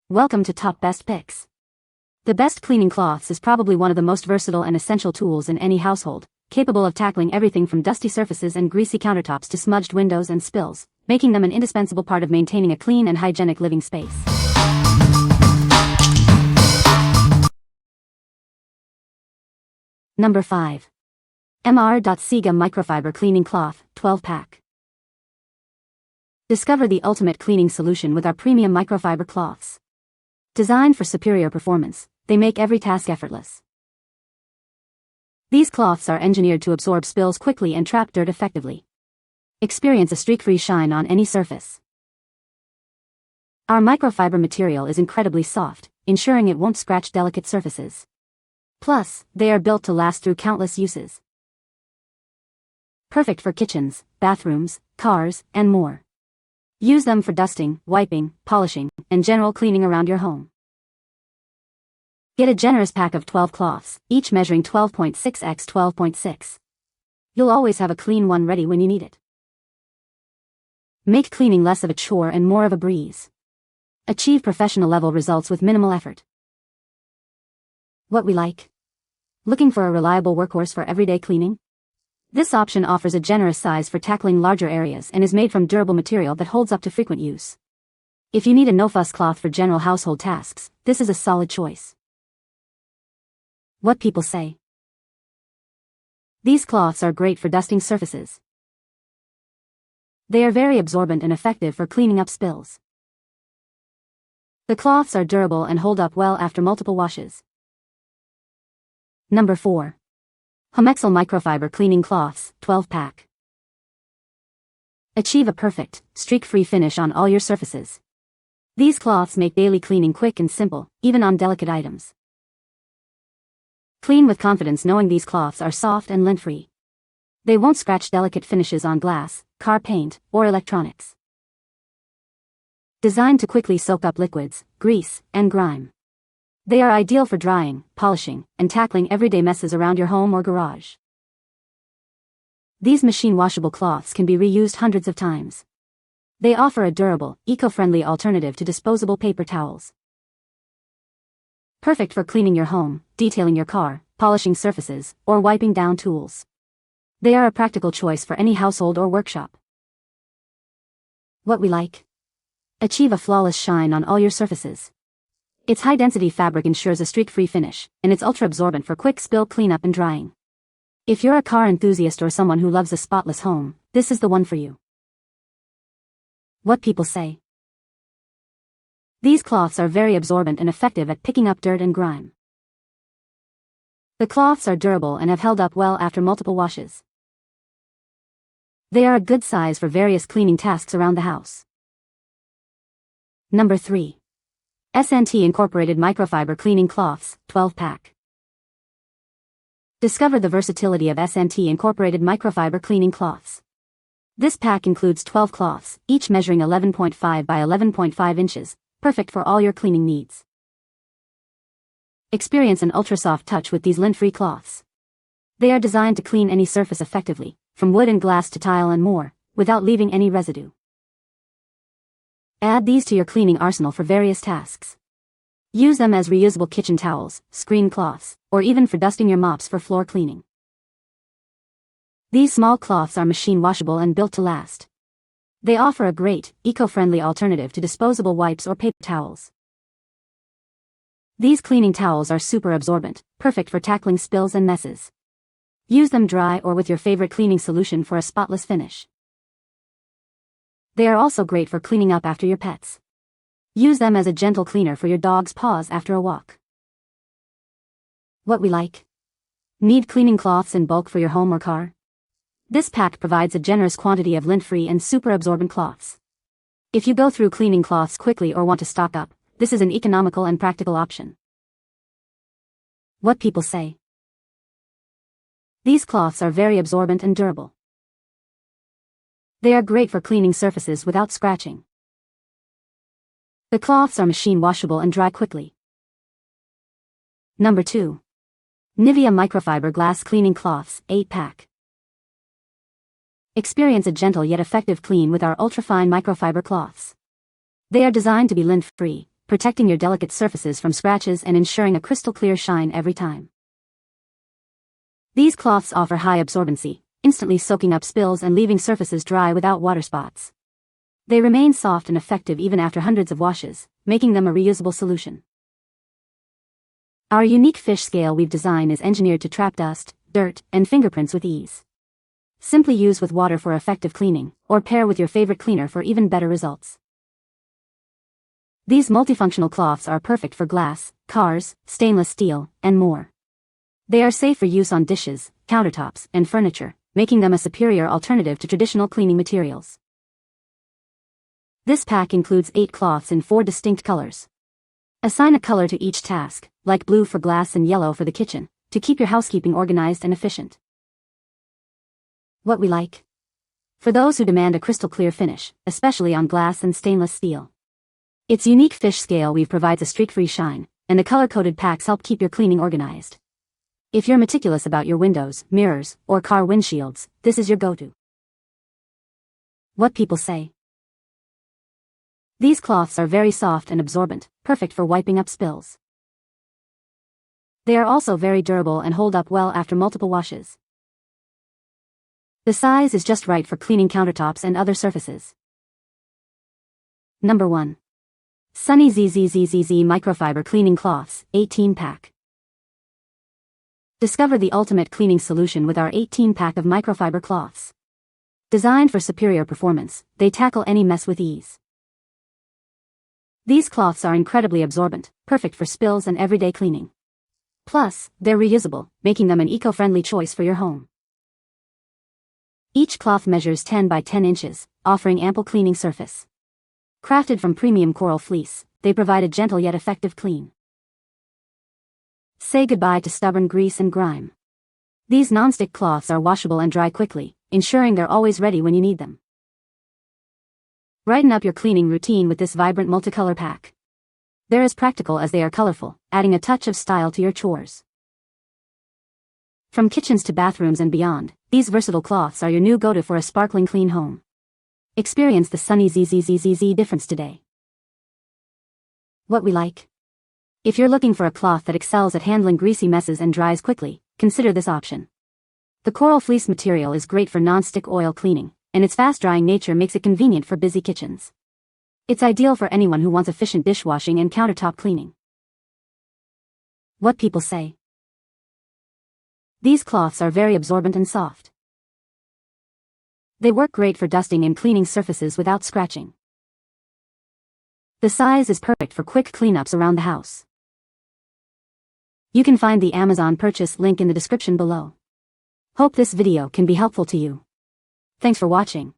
Welcome to Top Best Picks. The best cleaning cloths is probably one of the most versatile and essential tools in any household, capable of tackling everything from dusty surfaces and greasy countertops to smudged windows and spills, making them an indispensable part of maintaining a clean and hygienic living space. Number 5. MR.SIGA Microfiber Cleaning Cloth, 12-pack. Discover the ultimate cleaning solution with our premium microfiber cloths. Designed for superior performance, they make every task effortless. These cloths are engineered to absorb spills quickly and trap dirt effectively. Experience a streak-free shine on any surface. Our microfiber material is incredibly soft, ensuring it won't scratch delicate surfaces. Plus, they are built to last through countless uses. Perfect for kitchens, bathrooms, cars, and more. Use them for dusting, wiping, polishing, and general cleaning around your home. Get a generous pack of 12 cloths, each measuring 12.6 x 12.6. You'll always have a clean one ready when you need it. Make cleaning less of a chore and more of a breeze. Achieve professional level results with minimal effort. What we like? Looking for a reliable workhorse for everyday cleaning? This option offers a generous size for tackling larger areas and is made from durable material that holds up to frequent use. If you need a no-fuss cloth for general household tasks, this is a solid choice. What people say. These cloths are great for dusting surfaces. They are very absorbent and effective for cleaning up spills. The cloths are durable and hold up well after multiple washes. Number 4. HOMEXCEL Microfiber Cleaning Cloths, 12-pack. Achieve a perfect, streak-free finish on all your surfaces. These cloths make daily cleaning quick and simple, even on delicate items. Clean with confidence knowing these cloths are soft and lint-free. They won't scratch delicate finishes on glass, car paint, or electronics. Designed to quickly soak up liquids, grease, and grime. They are ideal for drying, polishing, and tackling everyday messes around your home or garage. These machine-washable cloths can be reused hundreds of times. They offer a durable, eco-friendly alternative to disposable paper towels. Perfect for cleaning your home, detailing your car, polishing surfaces, or wiping down tools. They are a practical choice for any household or workshop. What we like? Achieve a flawless shine on all your surfaces. Its high-density fabric ensures a streak-free finish, and it's ultra-absorbent for quick spill cleanup and drying. If you're a car enthusiast or someone who loves a spotless home, this is the one for you. What people say. These cloths are very absorbent and effective at picking up dirt and grime. The cloths are durable and have held up well after multiple washes. They are a good size for various cleaning tasks around the house. Number 3. S&T Incorporated Microfiber Cleaning Cloths, 12-pack. Discover the versatility of S&T Incorporated Microfiber Cleaning Cloths. This pack includes 12 cloths, each measuring 11.5 by 11.5 inches, perfect for all your cleaning needs. Experience an ultra-soft touch with these lint-free cloths. They are designed to clean any surface effectively, from wood and glass to tile and more, without leaving any residue. Add these to your cleaning arsenal for various tasks. Use them as reusable kitchen towels, screen cloths, or even for dusting your mops for floor cleaning. These small cloths are machine washable and built to last. They offer a great, eco-friendly alternative to disposable wipes or paper towels. These cleaning towels are super absorbent, perfect for tackling spills and messes. Use them dry or with your favorite cleaning solution for a spotless finish. They are also great for cleaning up after your pets. Use them as a gentle cleaner for your dog's paws after a walk. What we like? Need cleaning cloths in bulk for your home or car? This pack provides a generous quantity of lint-free and super absorbent cloths. If you go through cleaning cloths quickly or want to stock up, this is an economical and practical option. What people say. These cloths are very absorbent and durable. They are great for cleaning surfaces without scratching. The cloths are machine washable and dry quickly. Number 2. Niveaya Microfiber Glass Cleaning Cloths, 8-pack. Experience a gentle yet effective clean with our ultrafine microfiber cloths. They are designed to be lint-free, protecting your delicate surfaces from scratches and ensuring a crystal clear shine every time. These cloths offer high absorbency, instantly soaking up spills and leaving surfaces dry without water spots. They remain soft and effective even after hundreds of washes, making them a reusable solution. Our unique fish scale we've designed is engineered to trap dust, dirt, and fingerprints with ease. Simply use with water for effective cleaning, or pair with your favorite cleaner for even better results. These multifunctional cloths are perfect for glass, cars, stainless steel, and more. They are safe for use on dishes, countertops, and furniture, making them a superior alternative to traditional cleaning materials. This pack includes 8 cloths in 4 distinct colors. Assign a color to each task, like blue for glass and yellow for the kitchen, to keep your housekeeping organized and efficient. What we like? For those who demand a crystal clear finish, especially on glass and stainless steel. Its unique fish scale weave provides a streak-free shine, and the color-coded packs help keep your cleaning organized. If you're meticulous about your windows, mirrors, or car windshields, this is your go-to. What people say. These cloths are very soft and absorbent, perfect for wiping up spills. They are also very durable and hold up well after multiple washes. The size is just right for cleaning countertops and other surfaces. Number 1. Sunny zzzZZ Microfiber Cleaning Cloths, 18-pack. Discover the ultimate cleaning solution with our 18-pack of microfiber cloths. Designed for superior performance, they tackle any mess with ease. These cloths are incredibly absorbent, perfect for spills and everyday cleaning. Plus, they're reusable, making them an eco-friendly choice for your home. Each cloth measures 10 by 10 inches, offering ample cleaning surface. Crafted from premium coral fleece, they provide a gentle yet effective clean. Say goodbye to stubborn grease and grime. These non-stick cloths are washable and dry quickly, ensuring they're always ready when you need them. Brighten up your cleaning routine with this vibrant multicolor pack. They're as practical as they are colorful, adding a touch of style to your chores. From kitchens to bathrooms and beyond, these versatile cloths are your new go-to for a sparkling clean home. Experience the sunny zzzZZ difference today. What we like? If you're looking for a cloth that excels at handling greasy messes and dries quickly, consider this option. The coral fleece material is great for non-stick oil cleaning, and its fast-drying nature makes it convenient for busy kitchens. It's ideal for anyone who wants efficient dishwashing and countertop cleaning. What people say. These cloths are very absorbent and soft. They work great for dusting and cleaning surfaces without scratching. The size is perfect for quick cleanups around the house. You can find the Amazon purchase link in the description below. Hope this video can be helpful to you. Thanks for watching.